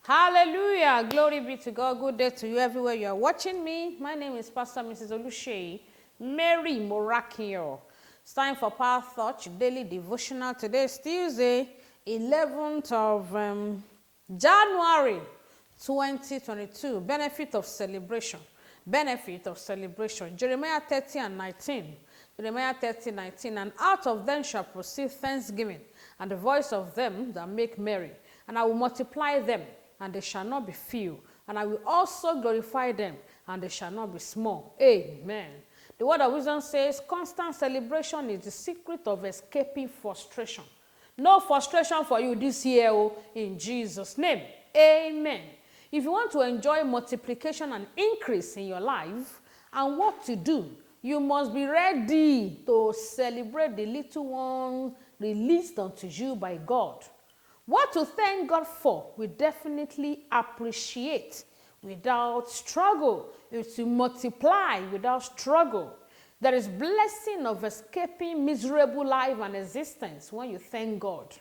Hallelujah. Glory be to God. Good day to you everywhere you are watching me. My name is Pastor Mrs. Oluseyi Mary Morakio. It's time for Power Thought Daily Devotional. Today is Tuesday, 11th of January 2022. Benefit of celebration. Benefit of celebration. Jeremiah 30 and 19. Jeremiah 30:19. And out of them shall proceed thanksgiving, and the voice of them that make merry. And I will multiply them, and they shall not be few. And I will also glorify them, and they shall not be small. Amen. The word of wisdom says, constant celebration is the secret of escaping frustration. No frustration for you this year, in Jesus' name. Amen. If you want to enjoy multiplication and increase in your life, and what to do, you must be ready to celebrate the little one released unto you by God. What to thank God for, we definitely appreciate without struggle. It's to multiply without struggle. There is blessing of escaping miserable life and existence when you thank God.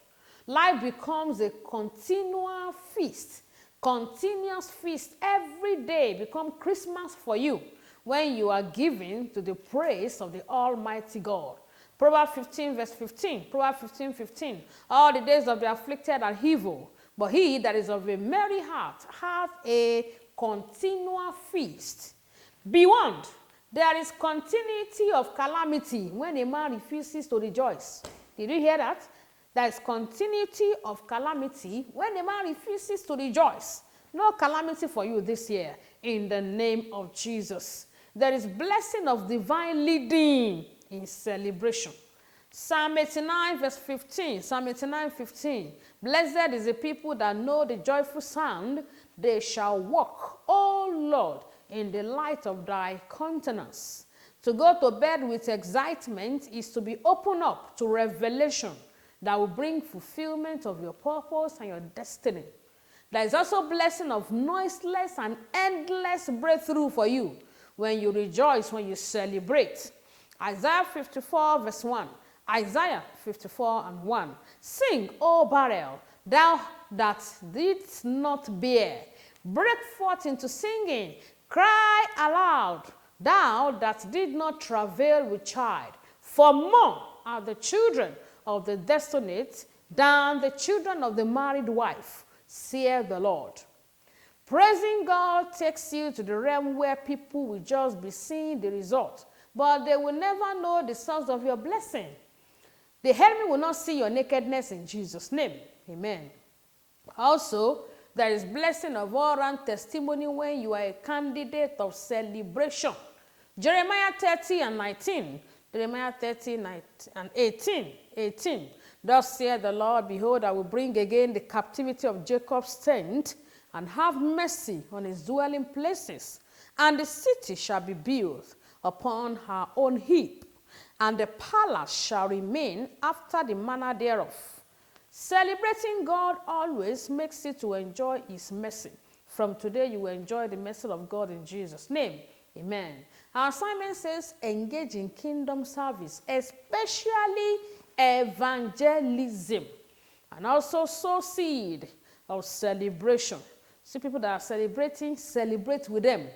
Life becomes a continual feast, continuous feast every day become Christmas for you when you are giving to the praise of the Almighty God. Proverbs 15 verse 15. Proverbs 15:15. All the days of the afflicted are evil, but he that is of a merry heart hath a continual feast. Be warned, there is continuity of calamity when a man refuses to rejoice. Did you hear that? There is continuity of calamity when a man refuses to rejoice. No calamity for you this year in the name of Jesus. There is blessing of divine leading in celebration. Psalm 89 verse 15. Psalm 89:15. Blessed is the people that know the joyful sound. They shall walk, O Lord, in the light of thy countenance. To go to bed with excitement is to be opened up to revelation that will bring fulfillment of your purpose and your destiny. There is also blessing of noiseless and endless breakthrough for you when you rejoice, when you celebrate. Isaiah 54 verse 1. Isaiah 54:1. Sing, O barrel, thou that didst not bear. Break forth into singing. Cry aloud, thou that did not travail with child. For more are the children of the desolate than the children of the married wife, saith the Lord. Praising God takes you to the realm where people will just be seeing the result, but they will never know the source of your blessing. The enemy will not see your nakedness in Jesus' name. Amen. Also, there is blessing of all-round testimony when you are a candidate of celebration. Jeremiah 30:19. Jeremiah 30:18. Thus saith the Lord, behold, I will bring again the captivity of Jacob's tent, and have mercy on his dwelling places. And the city shall be built upon her own heap, and the palace shall remain after the manner thereof. Celebrating God always makes you to enjoy his mercy. From today, you will enjoy the mercy of God in Jesus' name. Amen. Our assignment says, engage in kingdom service, especially evangelism, and also sow seed of celebration. See people that are celebrating, celebrate with them.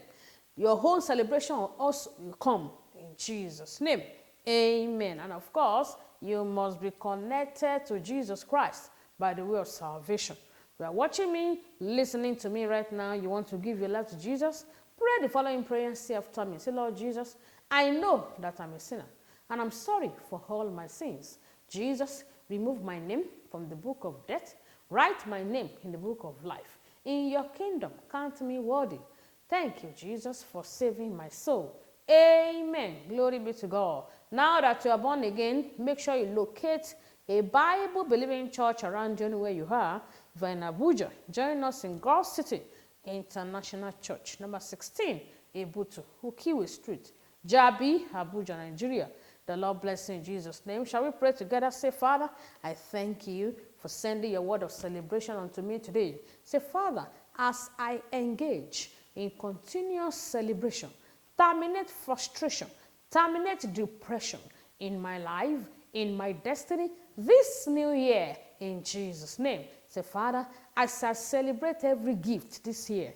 Your whole celebration will also come in Jesus' name. Amen. And of course, you must be connected to Jesus Christ by the way of salvation. You are watching me, listening to me right now. You want to give your life to Jesus? Pray the following prayer and say after me. Say, Lord Jesus, I know that I'm a sinner, and I'm sorry for all my sins. Jesus, remove my name from the book of death. Write my name in the book of life. In your kingdom, count me worthy. Thank you, Jesus, for saving my soul. Amen. Glory be to God. Now that you are born again, make sure you locate a Bible-believing church around you where you are. If you're in Abuja, join us in Gulf City International Church, number 16, Ebutu, Ukiwe Street, Jabi, Abuja, Nigeria. The Lord bless you in Jesus' name. Shall we pray together? Say, Father, I thank you for sending your word of celebration unto me today. Say, Father, as I engage in continuous celebration, terminate frustration, terminate depression in my life in my destiny this new year in Jesus' name. Say, Father, as I celebrate every gift this year,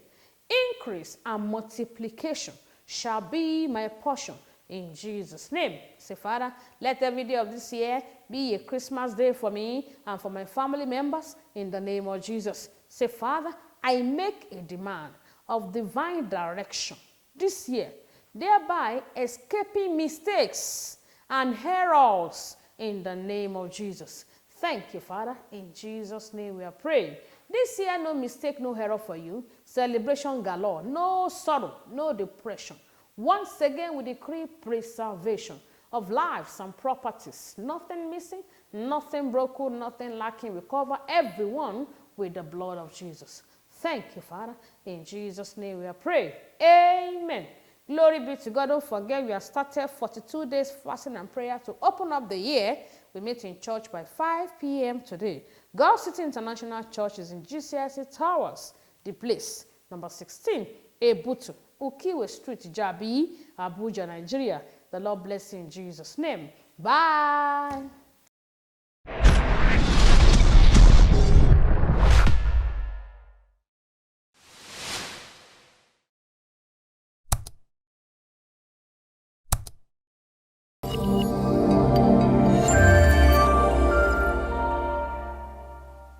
increase and multiplication shall be my portion in Jesus' name. Say, Father, let every day of this year be a Christmas day for me and for my family members in the name of Jesus. Say, Father, I make a demand of divine direction this year, thereby escaping mistakes and errors in the name of Jesus. Thank you, Father. In Jesus' name we are praying. This year, no mistake, no error for you. Celebration galore, no sorrow, no depression. Once again, we decree preservation of lives and properties. Nothing missing, nothing broken, nothing lacking. We cover everyone with the blood of Jesus. Thank you, Father. In Jesus' name we are praying. Amen. Glory be to God. Don't forget, we have started 42 days fasting and prayer to open up the year. We meet in church by 5 p.m. today. God City International Church is in GCIC Towers, the place, number 16, Ebutu, Ukiwe Street, Jabi, Abuja, Nigeria. The Lord bless you in Jesus' name. Bye.